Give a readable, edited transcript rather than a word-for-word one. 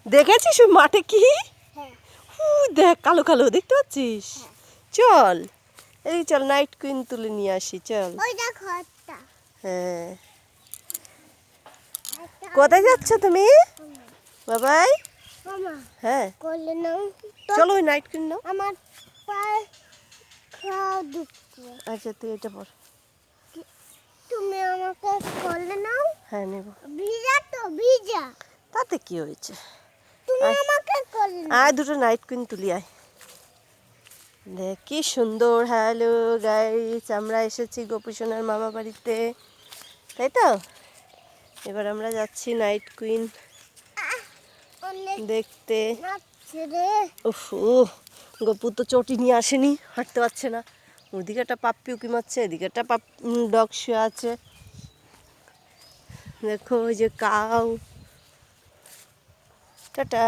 দেখেছিস ওই মাঠে কি হ্যাঁ দেখ কালো কালো দেখতে পাচ্ছিস? চল এই চল নাইট কুইন তুলে নিয়ে আসি চল। ওই দেখো একটা হ্যাঁ কোথায় যাচ্ছ তুমি বাবাই? মামা হ্যাঁ করলে নাও তো চলো ওই নাইট কুইন নাও। আমার পায়ে খাওয়া দুঃখে আচ্ছা তুই এটা পর। তুমি আমাকে করলে নাও হ্যাঁ নেব। ভিজা তো ভিজা তাতে কি হয়েছে? তুমি আয়। আমাকে করলে নাও আয় দুটো নাইট কুইন তুলি আয়। দেখ কি সুন্দর। হ্যালো গাইস, আমরা এসেছি গোপী সোনার মামা বাড়িতে, তাই তো? এবার আমরা যাচ্ছি নাইট কুইন অনেক দেখতে। নাচছে রে উফ গপু তো চটি নিয়ে আসেনি, হাঁটতে পারছে না। ওদিকে একটা পাপ্পি উকি মারছে, এদিকে একটা ডগ শুয়ে আছে। দেখো ওই যে কাউ। টাটা।